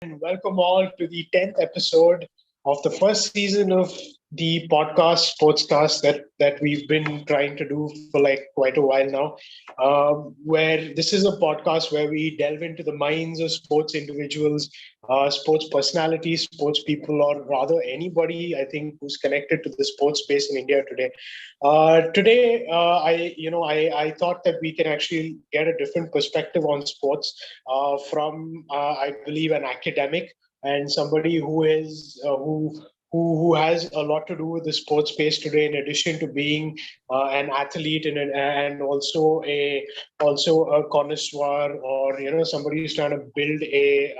and welcome all to the 10th episode of the first season of the podcast, Sportscast, that we've been trying to do for like quite a while now. Where this is a podcast where we delve into the minds of sports individuals, sports personalities, sports people, or rather anybody, I think, who's connected to the sports space in India today. Today, I thought that we can actually get a different perspective on sports from, I believe, an academic and somebody who has a lot to do with the sports space today, in addition to being an athlete and also a connoisseur, or somebody who's trying to build a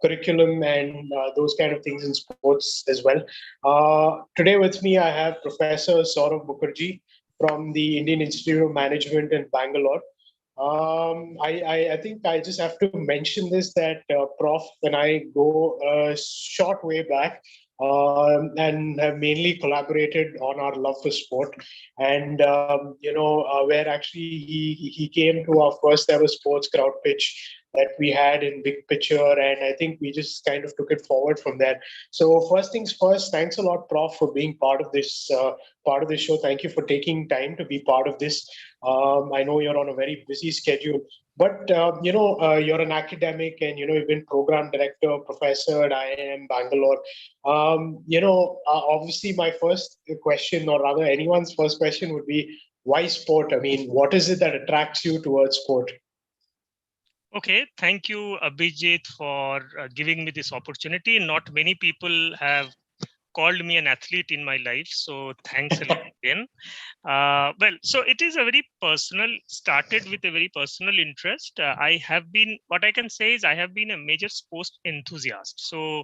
curriculum and those kind of things in sports as well. Today with me, I have Professor Sourav Mukherjee from the Indian Institute of Management in Bangalore. I think I just have to mention this that Prof, when I go a short way back, and have mainly collaborated on our love for sport, and where actually he came to our first ever sports crowd pitch that we had in Big Picture, and I think we just kind of took it forward from there. So first things first, thanks a lot, Prof, for being part of this show. Thank you for taking time to be part of this. I know you're on a very busy schedule, but you're an academic, and you've been program director, professor at IIM Bangalore. Obviously, my first question, or rather anyone's first question, would be why sport? I mean, what is it that attracts you towards sport? Okay, thank you, Abhijit, for giving me this opportunity. Not many people have called me an athlete in my life, so thanks a lot again. So it is a very personal, started with a very personal interest. What I can say is I have been a major sports enthusiast. So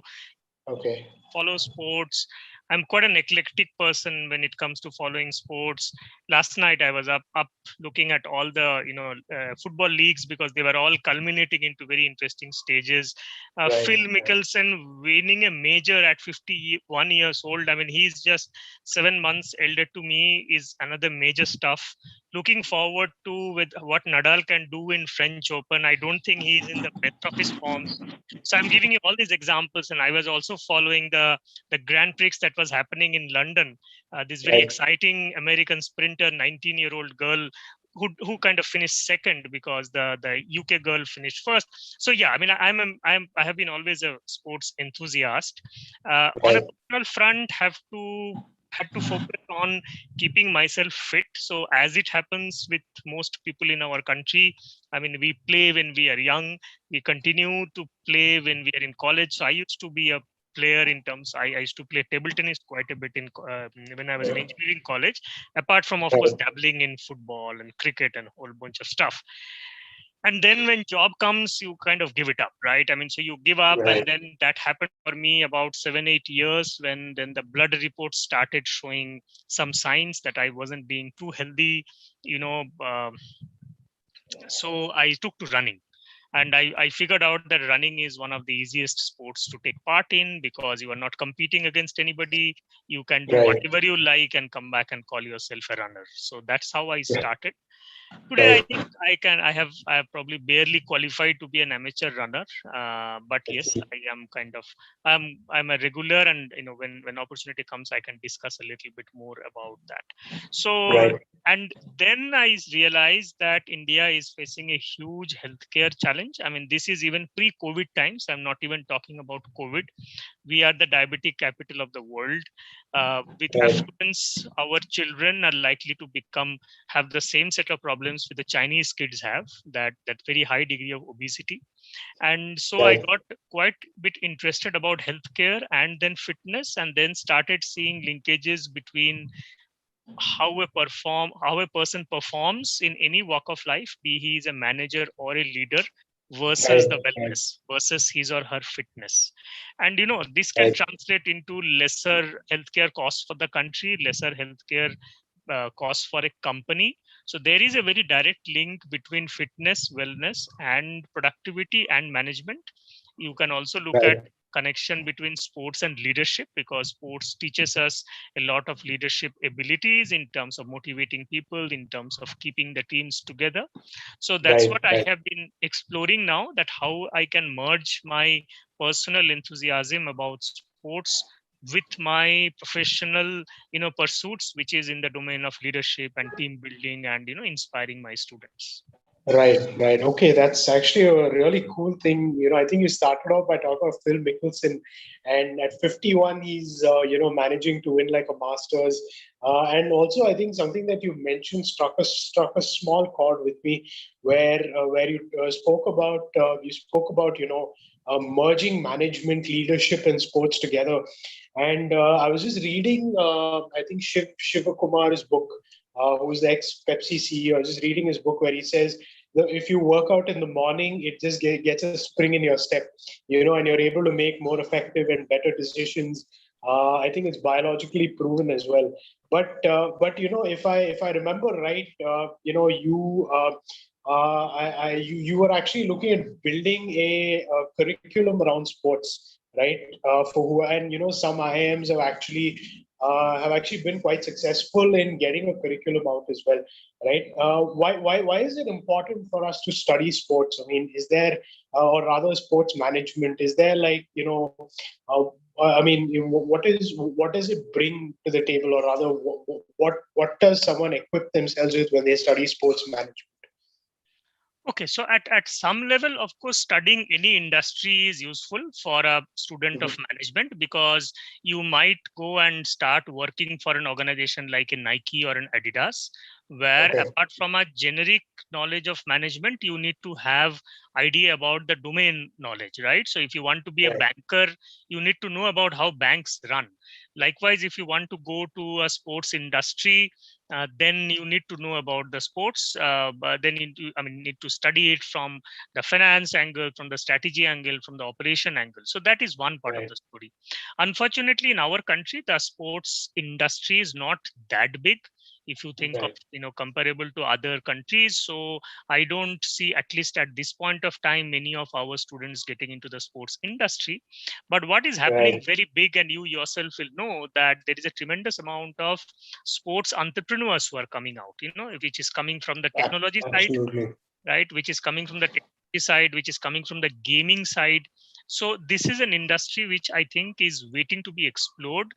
Okay. follow sports. I'm quite an eclectic person when it comes to following sports. Last night I was up looking at all the football leagues because they were all culminating into very interesting stages. Phil Mickelson winning a major at 51 years old. I mean, he's just 7 months elder to me, is another major stuff. Looking forward to with what Nadal can do in French Open. I don't think he's in the best of his forms. So I'm giving you all these examples, and I was also following the Grand Prix that was happening in London. This very exciting American sprinter, 19-year-old girl who kind of finished second because the UK girl finished first. So yeah, I mean, I have been always a sports enthusiast. On a personal front, had to focus on keeping myself fit. So as it happens with most people in our country, I mean, we play when we are young, we continue to play when we are in college. So I used to be a player in terms, I used to play table tennis quite a bit when I was in engineering college, apart from, of course, dabbling in football and cricket and a whole bunch of stuff. And then when job comes, you kind of give it up, right? I mean, so you give up, and then that happened for me about 7-8 years, when then the blood reports started showing some signs that I wasn't being too healthy, you know. So I took to running. And I figured out that running is one of the easiest sports to take part in, because you are not competing against anybody. You can do whatever you like and come back and call yourself a runner. So that's how I started. Today, I think I have probably barely qualified to be an amateur runner. But yes, I am kind of, I'm a regular, and when opportunity comes, I can discuss a little bit more about that. So, and then I realized that India is facing a huge healthcare challenge. I mean, this is even pre-COVID times. I'm not even talking about COVID. We are the diabetic capital of the world. With affluence, our children are likely to have the same set of problems with the Chinese kids have, that very high degree of obesity. And so I got quite a bit interested about healthcare and then fitness, and then started seeing linkages between how a person performs in any walk of life, be he is a manager or a leader, versus the wellness, versus his or her fitness. And this can translate into lesser healthcare costs for the country, lesser healthcare costs for a company. So there is a very direct link between fitness, wellness, and productivity and management. You can also look at connection between sports and leadership, because sports teaches us a lot of leadership abilities in terms of motivating people, in terms of keeping the teams together. So that's what I have been exploring now, that how I can merge my personal enthusiasm about sports with my professional, pursuits, which is in the domain of leadership and team building and, inspiring my students. Right. Okay, that's actually a really cool thing. I think you started off by talking about Phil Mickelson, and at 51, he's managing to win like a Masters. And also, I think something that you mentioned struck a small chord with me, where you spoke about merging management, leadership, and sports together. And I was just reading, I think Shiva Kumar's book, who's the ex Pepsi CEO. I was just reading his book where he says that if you work out in the morning, it just gets a spring in your step, and you're able to make more effective and better decisions. I think it's biologically proven as well. But if I remember right, you were actually looking at building a curriculum around sports, right? For who, and some IIMs have actually been quite successful in getting a curriculum out as well, right? Why is it important for us to study sports? I mean, is there, or rather, sports management? Is there uh, what does it bring to the table, or rather, what does someone equip themselves with when they study sports management? Okay, so at some level, of course, studying any industry is useful for a student of management, because you might go and start working for an organization like a Nike or an Adidas, where apart from a generic knowledge of management, you need to have idea about the domain knowledge, right? So if you want to be a banker, you need to know about how banks run. Likewise, if you want to go to a sports industry, then you need to know about the sports, but then need to study it from the finance angle, from the strategy angle, from the operation angle. So that is one part of the story. Unfortunately, in our country, the sports industry is not that big if you think of comparable to other countries. So I don't see, at least at this point of time, many of our students getting into the sports industry. But what is happening very big, and you yourself will know, that there is a tremendous amount of sports entrepreneurs who are coming out, which is coming from the technology side, right? Which is coming from the technology side, which is coming from the gaming side. So this is an industry which I think is waiting to be explored,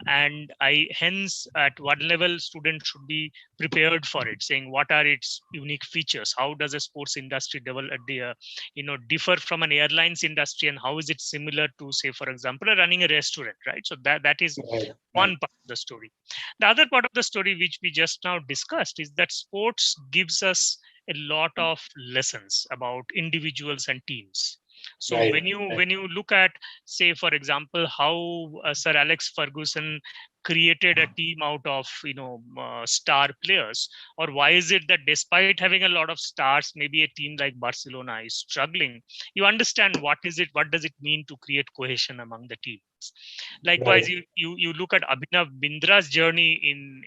and hence at what level students should be prepared for it, saying what are its unique features, how does a sports industry differ from an airlines industry, and how is it similar to, say, for example, running a restaurant, right? So that is one part of the story. The other part of the story, which we just now discussed, is that sports gives us a lot of lessons about individuals and teams. So when you look at, say, for example, how Sir Alex Ferguson created a team out of star players, or why is it that despite having a lot of stars, maybe a team like Barcelona is struggling, you understand what does it mean to create cohesion among the teams. Likewise, you look at Abhinav Bindra's journey in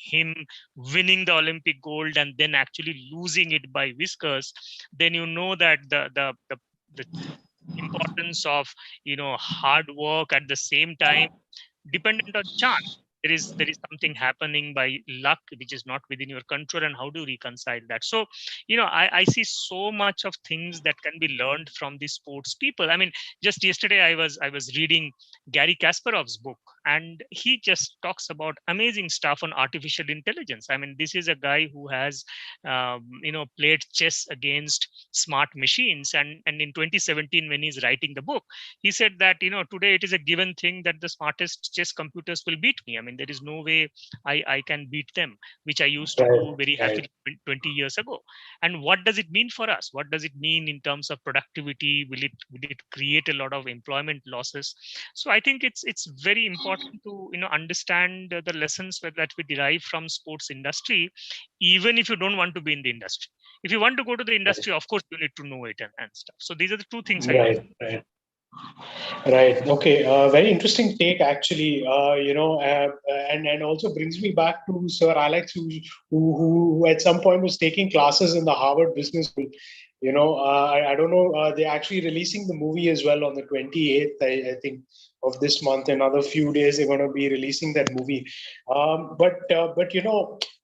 him winning the Olympic gold and then actually losing it by whiskers. Then you know that the importance of hard work, at the same time dependent on chance. There is something happening by luck which is not within your control, and how do you reconcile that? So I see so much of things that can be learned from the sports people. I mean, just yesterday I was reading Gary Kasparov's book, and he just talks about amazing stuff on artificial intelligence. I mean, this is a guy who has played chess against smart machines, and in 2017, when he's writing the book, he said that today it is a given thing that the smartest chess computers will beat me. I mean, there is no way I can beat them, which I used to do very happily 20 years ago. And what does it mean for us? What does it mean in terms of productivity? Will it create a lot of employment losses? So I think it's very important to understand the lessons that we derive from sports industry, even if you don't want to be in the industry. If you want to go to the industry, of course you need to know it and stuff. So these are the two things I Right. Right. Okay. Very interesting take, actually. And also brings me back to Sir Alex, who at some point was taking classes in the Harvard Business School, I don't know. They're actually releasing the movie as well on the 28th, I think, of this month. Another few days, they're going to be releasing that movie.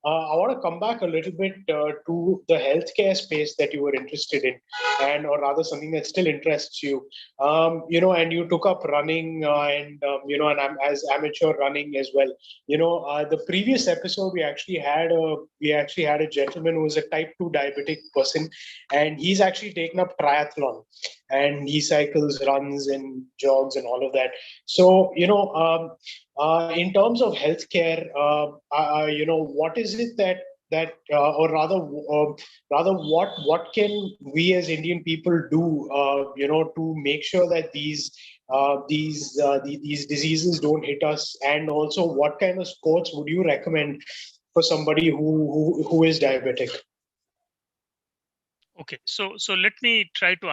I want to come back a little bit to the healthcare space that you were interested in, and or rather something that still interests you. And you took up running, and I'm as amateur running as well. The previous episode we actually had a gentleman who was a type 2 diabetic person, and he's actually taken up triathlon, and he cycles, runs, and jogs, and all of that. So in terms of healthcare, what is it or rather, what can we as Indian people do, to make sure that these diseases don't hit us, and also what kind of sports would you recommend for somebody who is diabetic? Okay, so let me try to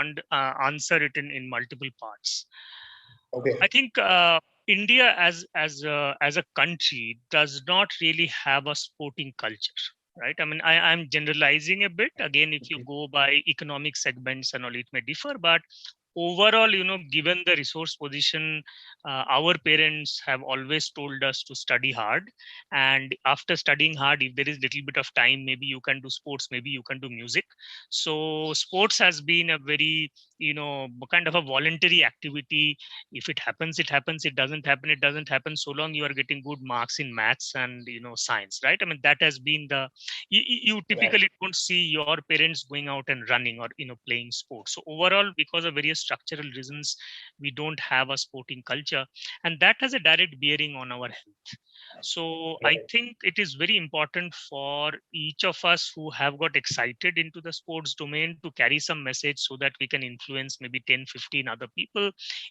answer it in multiple parts. Okay. I think India as a country does not really have a sporting culture, right? I mean, I'm generalizing a bit. Again, if you go by economic segments and all, it may differ, but overall, given the resource position, our parents have always told us to study hard. And after studying hard, if there is little bit of time, maybe you can do sports, maybe you can do music. So sports has been a very, kind of a voluntary activity. If it happens, it happens. It doesn't happen, it doesn't happen, so long you are getting good marks in maths and science, right? I mean, that has been you typically don't see your parents going out and running or playing sports. So overall, because of various structural reasons, we don't have a sporting culture, and that has a direct bearing on our health. So I think it is very important for each of us who have got excited into the sports domain to carry some message so that we can influence maybe 10, 15 other people,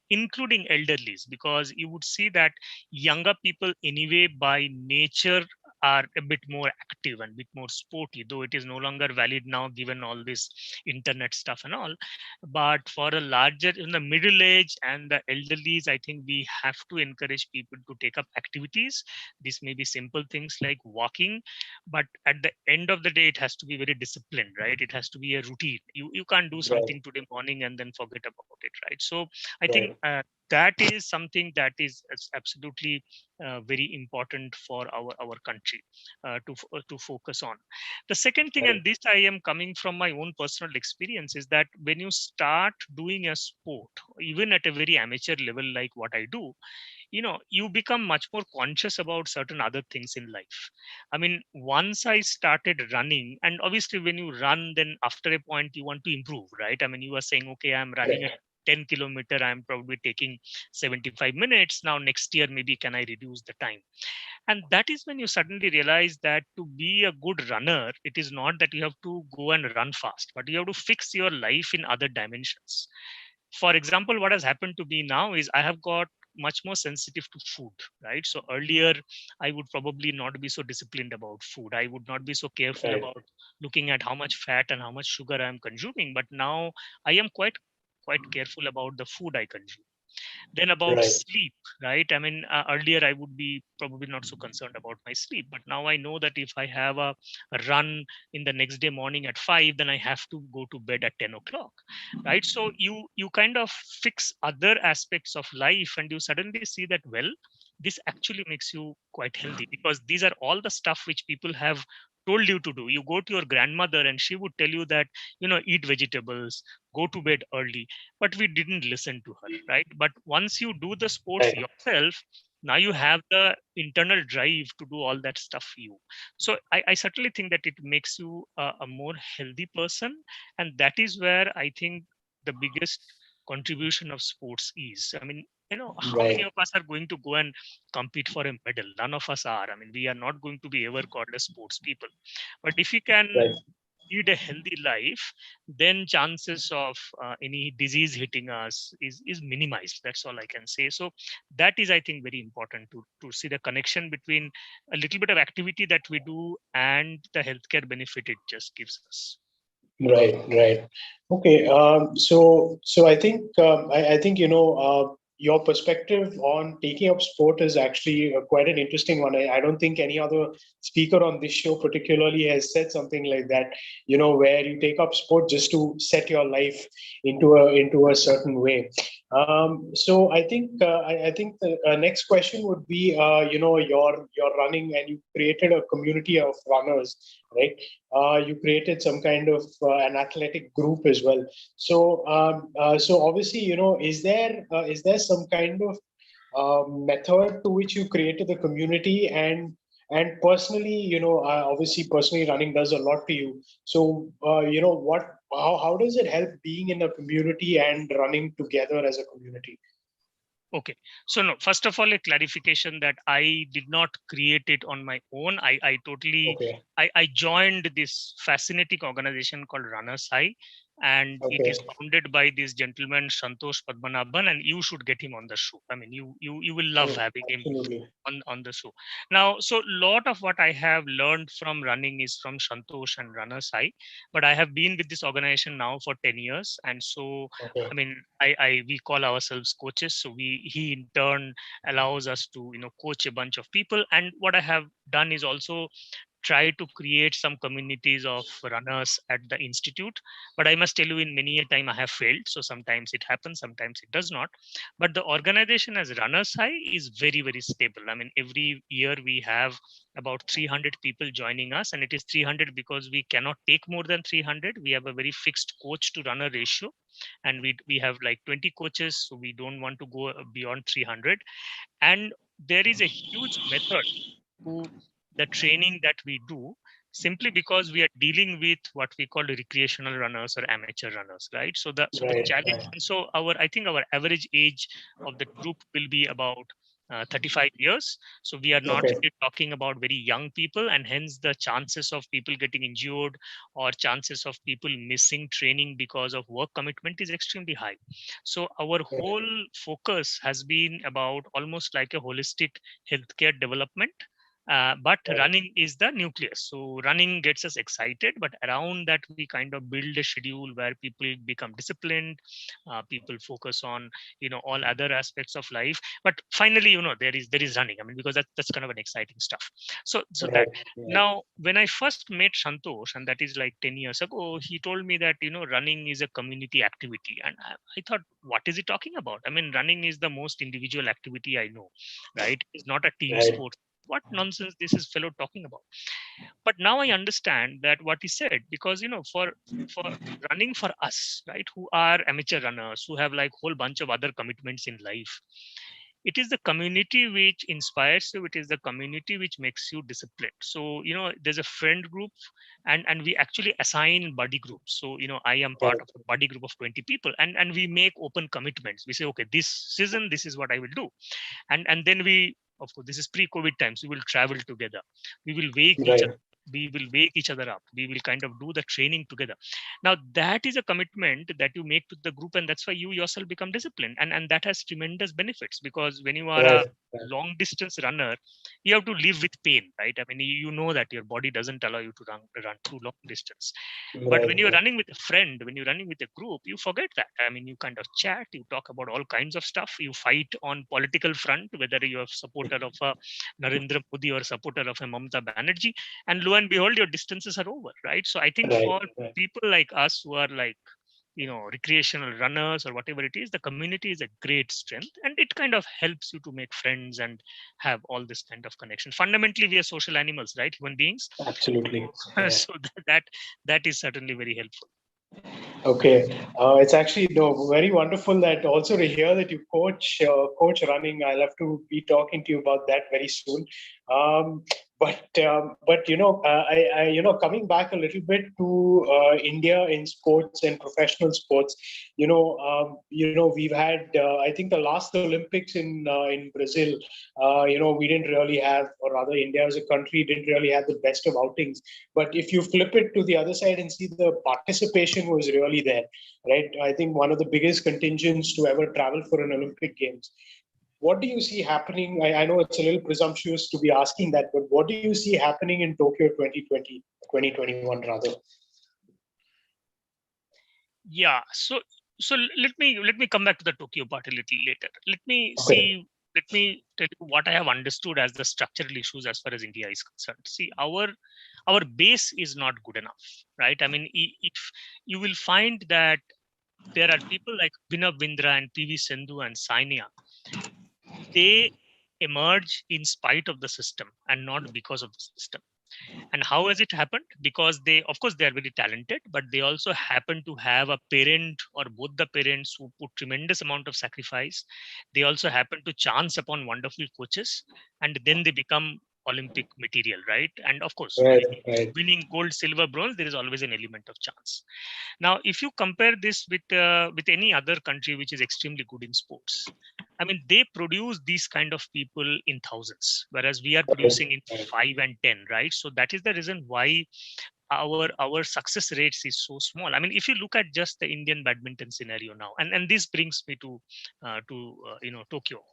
including elderlies, because you would see that younger people anyway by nature are a bit more active and bit more sporty, though it is no longer valid now given all this internet stuff and all. But for a larger in the middle age and the elderlies, I think we have to encourage people to take up activities. This may be simple things like walking, but at the end of the day, it has to be very disciplined, right? It has to be a routine. You can't do something today morning and then forget about it, right? So I think that is something that is absolutely very important for our country to focus on. The second thing, and this I am coming from my own personal experience, is that when you start doing a sport, even at a very amateur level like what I do, you become much more conscious about certain other things in life. I mean, once I started running, and obviously when you run, then after a point you want to improve, right? I mean, you are saying, okay, I'm running a 10 kilometer, I'm probably taking 75 minutes now. Next year maybe can I reduce the time? And that is when you suddenly realize that to be a good runner, it is not that you have to go and run fast, but you have to fix your life in other dimensions. For example, what has happened to me now is I have got much more sensitive to food, right? So earlier I would probably not be so disciplined about food. I would not be so careful about looking at how much fat and how much sugar I am consuming, but now I am quite careful about the food I consume. Then about sleep, right? I mean, earlier I would be probably not so concerned about my sleep, but now I know that if I have a run in the next day morning at 5, then I have to go to bed at 10 o'clock, right? So you kind of fix other aspects of life, and you suddenly see that, well, this actually makes you quite healthy, because these are all the stuff which people have told you to do. You go to your grandmother and she would tell you that, eat vegetables, go to bed early, but we didn't listen to her, right? But once you do the sports yourself, now you have the internal drive to do all that stuff you. So I certainly think that it makes you a more healthy person, and that is where I think the biggest contribution of sports is. I mean, how many of us are going to go and compete for a medal? None of us are. I mean, we are not going to be ever called as sports people. But if we can lead a healthy life, then chances of any disease hitting us is minimized. That's all I can say. So that is, I think, very important to see the connection between a little bit of activity that we do and the healthcare benefit it just gives us. Right. Okay. So I think your perspective on taking up sport is actually quite an interesting one. I don't think any other speaker on this show particularly has said something like that, where you take up sport just to set your life into a certain way. So I think the next question would be, you're running and you created a community of runners, right? You created some kind of an athletic group as well. So obviously, is there some kind of method to which you created the community, and personally, obviously, personally, running does a lot to you. So, how does it help being in a community and running together as a community? Okay. So no, first of all, a clarification that I did not create it on my own. I totally, Okay. I joined this fascinating organization called Runners High, and it is Okay. founded by this gentleman, Santosh Padmanabhan, and you should get him on the show. I mean, you will love Oh, having him absolutely. on the show. Now, so lot of what I have learned from running is from Santosh and Runners High, but I have been with this organization now for 10 years. And so, I Okay. mean, we call ourselves coaches. So he in turn allows us to, coach a bunch of people. And what I have done is also try to create some communities of runners at the institute. But I must tell you, in many a time I have failed. So sometimes it happens, sometimes it does not. But the organization as Runners High is very, very stable. I mean, every year we have about 300 people joining us, and it is 300 because we cannot take more than 300. We have a very fixed coach to runner ratio, and we have like 20 coaches, so we don't want to go beyond 300. And there is a huge method to the training that we do, simply because we are dealing with what we call recreational runners or amateur runners, right? So the Right. challenge, Right. and so I think our average age of the group will be about 35 years. So we are not Okay. really talking about very young people, and hence the chances of people getting injured or chances of people missing training because of work commitment is extremely high. So our Right. whole focus has been about almost like a holistic healthcare development. But Right. running is the nucleus. So running gets us excited, but around that we kind of build a schedule where people become disciplined. People focus on all other aspects of life. But finally, there is running. I mean, because that's kind of an exciting stuff. So that Right. Right. now, when I first met Santosh, and that is like 10 years ago, he told me that running is a community activity, and I thought, what is he talking about? I mean, running is the most individual activity I know, right? It's not a team Right. sport. What nonsense this is fellow talking about. But now I understand that what he said, because for running for us, right, who are amateur runners, who have like whole bunch of other commitments in life, it is the community which inspires you. It is the community which makes you disciplined. So there's a friend group, and we actually assign buddy groups. So I am part Right. of a buddy group of 20 people, and we make open commitments. We say, okay, this season this is what I will do. And then we, of course, this is pre-COVID times, we will travel together. We will wake each other, Right. we will wake each other up. We will kind of do the training together. Now that is a commitment that you make to the group, and that's why you yourself become disciplined. And that has tremendous benefits, because when you are a Right. Right. long distance runner, you have to live with pain, right? I mean, you know that your body doesn't allow you to run too long distance. But when Right. you're Right. running with a friend, when you're running with a group, you forget that. I mean, you kind of chat, you talk about all kinds of stuff, you fight on political front, whether you're a supporter of a Narendra Modi or a supporter of a Mamata Banerjee, and lo and behold, your distances are over, right? So I think Right. for Right. people like us who are like recreational runners or whatever it is, the community is a great strength, and it kind of helps you to make friends and have all this kind of connection. Fundamentally, we are social animals, right? Human beings. Absolutely. So, Yeah. so that is certainly very helpful. Okay, it's actually no, very wonderful that also to hear that you coach running. I'll have to be talking to you about that very soon. Um, but coming back a little bit to India in sports and professional sports, we've had I think the last Olympics in Brazil. We didn't really have, or rather, India as a country didn't really have the best of outings. But if you flip it to the other side and see, the participation was really there, right? I think one of the biggest contingents to ever travel for an Olympic Games. What do you see happening? I know it's a little presumptuous to be asking that, but what do you see happening in Tokyo 2020, 2021 rather? Yeah. So So let me come back to the Tokyo part a little later. Okay. Let me tell you what I have understood as the structural issues as far as India is concerned. See, our base is not good enough, right? I mean, if you will find that there are people like Vinab Vindra and PV Sindhu and Sainia, they emerge in spite of the system and not because of the system. And how has it happened? Because they, of course, they are very talented, but they also happen to have a parent or both the parents who put tremendous amount of sacrifice. They also happen to chance upon wonderful coaches, and then they become Olympic material, right? And of course, Right. Right. winning gold, silver, bronze, there is always an element of chance. Now, if you compare this with any other country which is extremely good in sports, I mean, they produce these kind of people in thousands, whereas we are producing in Right. 5 and 10, right? So that is the reason why our success rates is so small. I mean, if you look at just the Indian badminton scenario now, and this brings me Tokyo.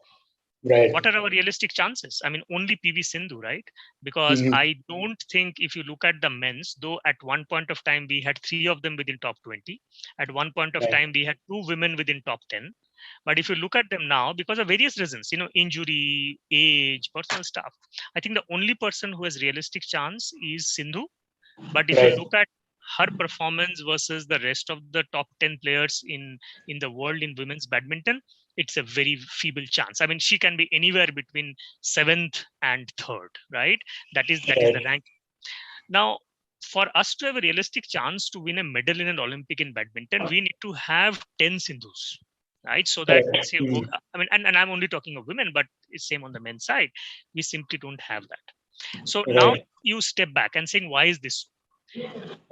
Right. What are our realistic chances? I mean, only PV Sindhu, right? Because Mhm. I don't think if you look at the men's, though at one point of time we had three of them within top 20, at one point of Right. time we had two women within top 10. But if you look at them now, because of various reasons, injury, age, personal stuff, I think the only person who has realistic chance is Sindhu. But if you Right. look at her performance versus the rest of the top 10 players in the world in women's badminton, it's a very feeble chance. I mean, she can be anywhere between seventh and third, right? That is the Right. rank. Now, for us to have a realistic chance to win a medal in an Olympic in badminton, we need to have 10 Sindhus, right? So that Correct. say, Mhm. I mean, and I'm only talking of women, but it's same on the men's side. We simply don't have that. So now Right. you step back and saying, why is this?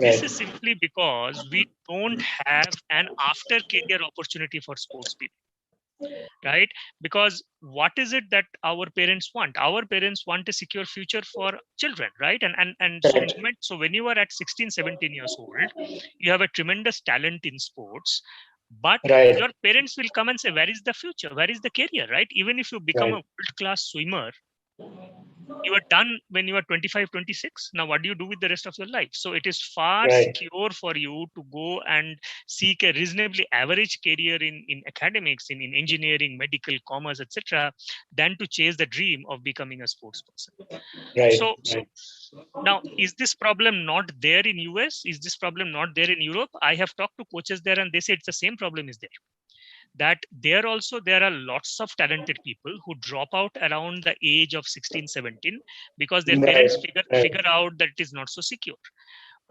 This Right. is simply because we don't have an after career opportunity for sports people, right? Because what is it that our parents want? Our parents want a secure future for children, right? And so Correct. so when you are at 16, 17 years old, you have a tremendous talent in sports, but Right. your parents will come and say, where is the future? Where is the career, right? Even if you become a Right. world class swimmer, you are done when you are 25, 26. Now what do you do with the rest of your life? So it is far Right. secure for you to go and seek a reasonably average career in academics, in engineering, medical, commerce, etc., than to chase the dream of becoming a sports person. Right. So Right. now, is this problem not there in US? Is this problem not there in Europe? I have talked to coaches there and they say it's the same problem is there. That there are lots of talented people who drop out around the age of 16, 17 because their parents Right. Right. figure out that it is not so secure.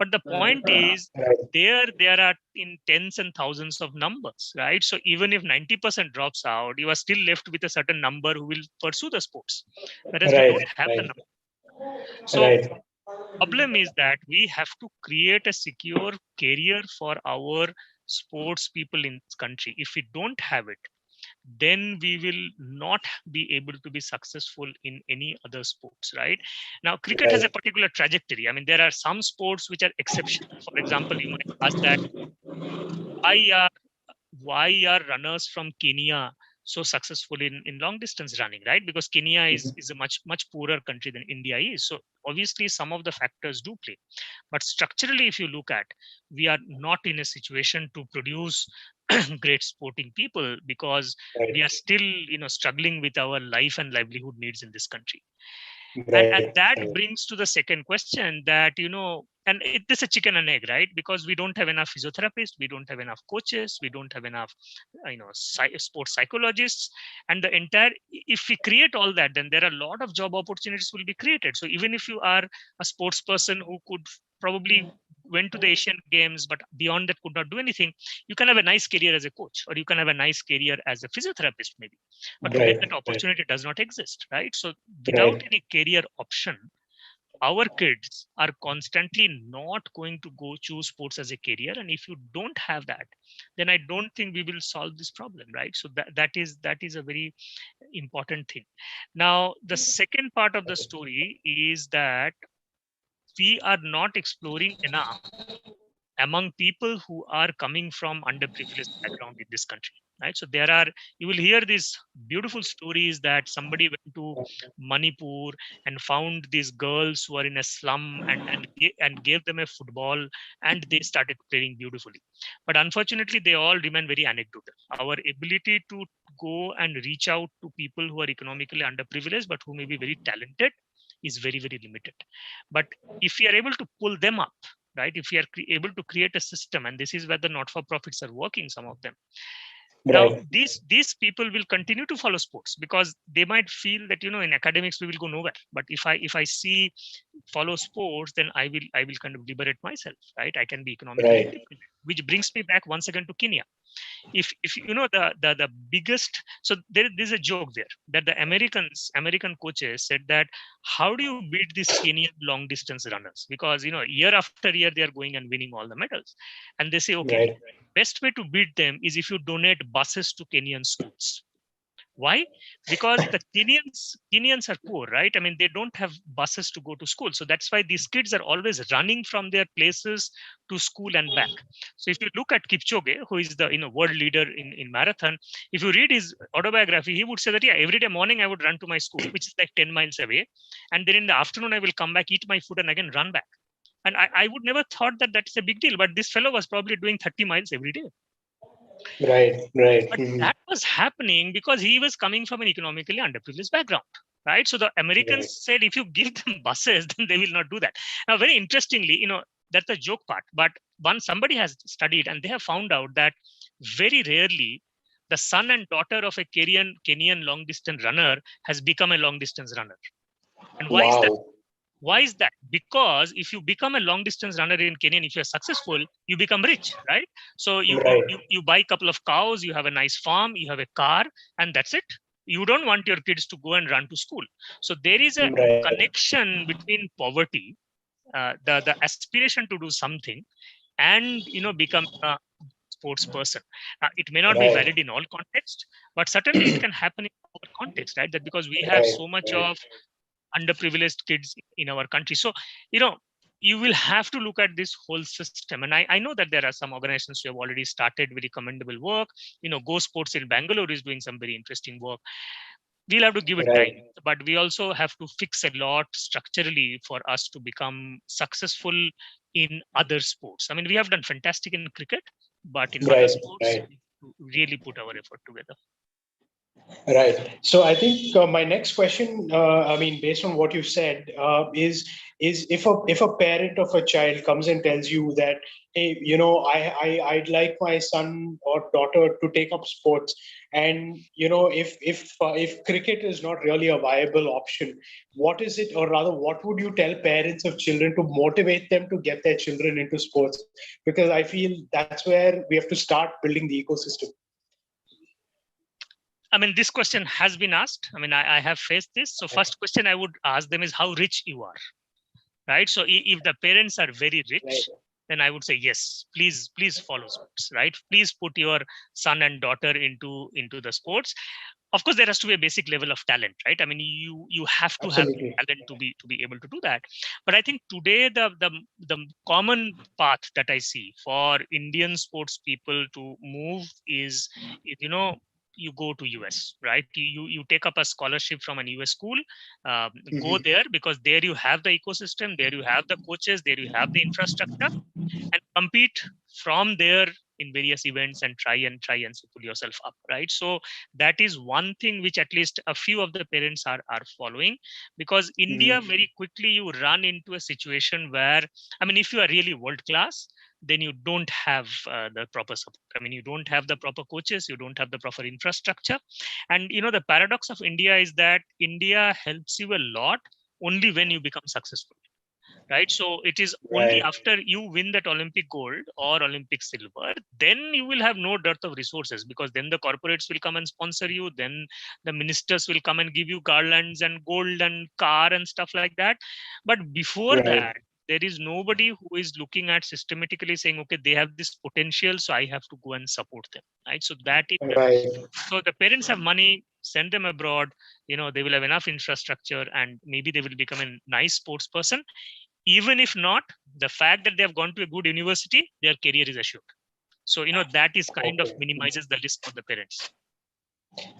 But the point is, Right. there are in tens and thousands of numbers, right? So even if 90% drops out, you are still left with a certain number who will pursue the sports, whereas we don't Right. have the Right. number. So Right. problem is that we have to create a secure career for our sports people in this country. If we don't have it, then we will not be able to be successful in any other sports, right? Now, cricket has a Right. particular trajectory. I mean, there are some sports which are exceptional. For example, you might ask that why are why are runners from Kenya so successful in long distance running, right? Because Kenya is a much poorer country than India is. So obviously some of the factors do play. But structurally, if you look at, we are not in a situation to produce great sporting people because Right. we are still struggling with our life and livelihood needs in this country. And Right. that Right. brings to the second question that and this is a chicken and egg, right? Because we don't have enough physiotherapists, we don't have enough coaches, we don't have enough sports psychologists, and the entire, if we create all that, then there are a lot of job opportunities will be created. So even if you are a sports person who could probably went to the Asian Games, but beyond that could not do anything, you can have a nice career as a coach, or you can have a nice career as a physiotherapist, maybe. But today Right. that Right. opportunity does not exist, right? So without Right. any career option, our kids are constantly not going to go choose sports as a career. And if you don't have that, then I don't think we will solve this problem, right? So that is a very important thing. Now, the second part of the story is that we are not exploring enough among people who are coming from underprivileged background in this country. right? So you will hear these beautiful stories that somebody went to Manipur and found these girls who are in a slum and gave them a football, and they started playing beautifully. But unfortunately, they all remain very anecdotal. Our ability to go and reach out to people who are economically underprivileged but who may be very talented is very, very limited. But if we are able to pull them up, right, if we are able to create a system, and this is where the not-for-profits are working, some of them now, Right. these people will continue to follow sports because they might feel that, in academics we will go nowhere. But if I see follow sports, then I will kind of liberate myself, right? I can be economically Right. independent, which brings me back once again to Kenya. If the biggest, so there's a joke there that the American coaches said that, how do you beat these Kenyan long distance runners? Because year after year they are going and winning all the medals, and they say, okay, Right. best way to beat them is if you donate buses to Kenyan schools. Why? Because the Kenyans are poor, right? I mean, they don't have buses to go to school. So that's why these kids are always running from their places to school and back. So if you look at Kipchoge, who is the world leader in marathon, if you read his autobiography, he would say that, yeah, every day morning I would run to my school, which is like 10 miles away. And then in the afternoon, I will come back, eat my food, and again run back. And I would never thought that that's a big deal. But this fellow was probably doing 30 miles every day. Right. Right. But that was happening because he was coming from an economically underprivileged background, right? So the Right. Americans said, if you give them buses, then they will not do that. Now, very interestingly, that's the joke part. But once somebody has studied and they have found out that very rarely the son and daughter of a Kenyan long distance runner has become a long distance runner. And why is that? Wow. Why is that? Because if you become a long distance runner in Kenya, and if you're successful, you become rich, right? So Right. you buy a couple of cows, you have a nice farm, you have a car, and that's it. You don't want your kids to go and run to school. So there is a Right. connection between poverty, the aspiration to do something, and become a sports person. It may not be Right. valid in all contexts, but certainly it can happen in our context, right? That because we have Right. so much Right. of underprivileged kids in our country. So, you will have to look at this whole system. And I know that there are some organizations who have already started very commendable work. Go Sports in Bangalore is doing some very interesting work. We'll have to give it time, Right. but we also have to fix a lot structurally for us to become successful in other sports. I mean, we have done fantastic in cricket, but in other Right. sports, Right. we have to really put our effort together. Right. So I think my next question, I mean, based on what you said, is if a parent of a child comes and tells you that, hey, I'd like my son or daughter to take up sports, and if cricket is not really a viable option, what is it, or rather, what would you tell parents of children to motivate them to get their children into sports? Because I feel that's where we have to start building the ecosystem. I mean, this question has been asked. I mean, I have faced this. So first question I would ask them is how rich you are, right? So if the parents are very Right. rich, then I would say, yes, please follow sports, right? Please put your son and daughter into the sports. Of course, there has to be a basic level of talent, right? I mean, you have to have Absolutely. talent to be able to do that. But I think today the common path that I see for Indian sports people to move is, you go to US, right? You take up a scholarship from an US school, go Mhm. there, because there you have the ecosystem, there you have the coaches, there you have the infrastructure, and compete from there in various events and try and pull yourself up, right? So that is one thing which at least a few of the parents are following, because India Mhm. very quickly you run into a situation where, I mean, if you are really world class, then you don't have the proper support. I mean, you don't have the proper coaches, you don't have the proper infrastructure. And the paradox of India is that India helps you a lot only when you become successful, right? So it is only Right. after you win that Olympic gold or Olympic silver, then you will have no dearth of resources, because then the corporates will come and sponsor you, then the ministers will come and give you garlands and gold and car and stuff like that. But before Right. that, there is nobody who is looking at systematically saying, okay, they have this potential, so I have to go and support them, right? So that is where, Right. so the parents have money, send them abroad, they will have enough infrastructure, and maybe they will become a nice sports person. Even if not, the fact that they have gone to a good university, their career is assured. So, that is kind of minimizes the risk for the parents.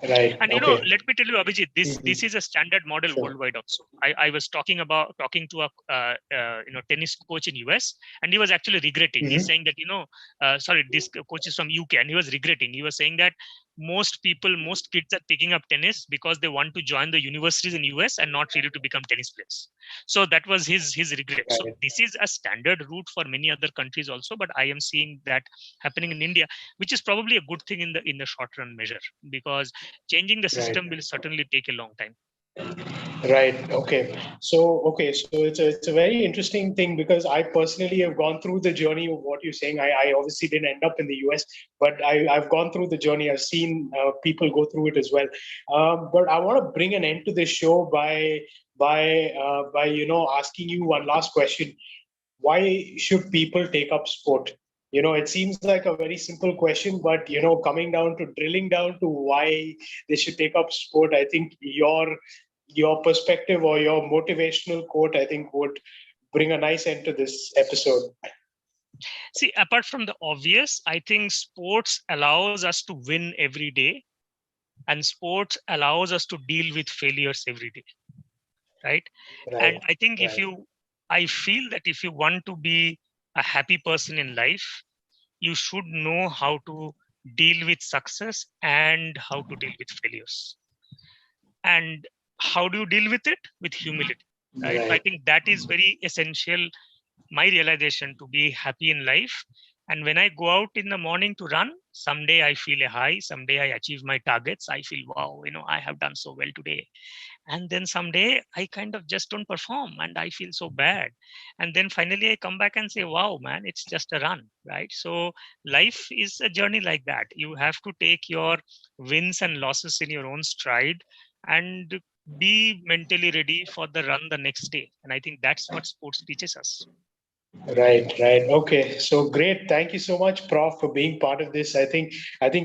Right. And Okay. let me tell you, Abhijit, this is a standard model worldwide also. I was talking to a tennis coach in US, and he was actually regretting. He's saying that this coach is from UK, and he was regretting. He was saying that most kids are picking up tennis because they want to join the universities in US and not really to become tennis players. So that was his regret. So this is a standard route for many other countries also, but I am seeing that happening in India, which is probably a good thing in the short run measure, because changing the system will certainly take a long time. Right. Okay. So it's a very interesting thing, because I personally have gone through the journey of what you're saying. I obviously didn't end up in the US, but I've gone through the journey. I've seen people go through it as well. But I want to bring an end to this show by asking you one last question. Why should people take up sport? It seems like a very simple question, but coming down to drilling down to why they should take up sport, I think your perspective or your motivational quote, I think, would bring a nice end to this episode. See, apart from the obvious, I think sports allows us to win every day, and sports allows us to deal with failures every day, right? And I think I feel that if you want to be a happy person in life, you should know how to deal with success and how to deal with failures. And how do you deal with it? With humility, right? I think that is very essential, my realization, to be happy in life. And when I go out in the morning to run, someday I feel a high, someday I achieve my targets, I feel, wow, I have done so well today. And then someday I kind of just don't perform and I feel so bad. And then finally I come back and say, wow, man, it's just a run, right? So life is a journey like that. You have to take your wins and losses in your own stride and be mentally ready for the run the next day. And I think that's what sports teaches us. Right. Okay. So great. Thank you so much, Prof, for being part of this. I think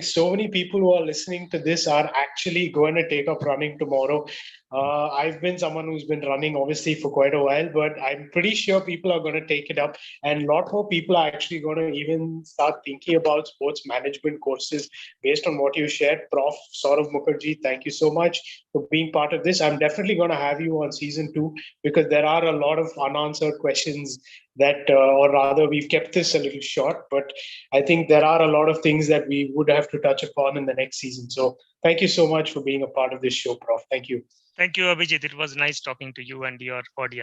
so many people who are listening to this are actually going to take up running tomorrow. I've been someone who's been running obviously for quite a while, but I'm pretty sure people are going to take it up, and a lot more people are actually going to even start thinking about sports management courses based on what you shared. Prof. Sourav Mukherjee, thank you so much for being part of this. I'm definitely going to have you on season 2, because there are a lot of unanswered questions that, or rather, we've kept this a little short, but I think there are a lot of things that we would have to touch upon in the next season. So thank you so much for being a part of this show, Prof. Thank you. Thank you, Abhijit. It was nice talking to you and your audience.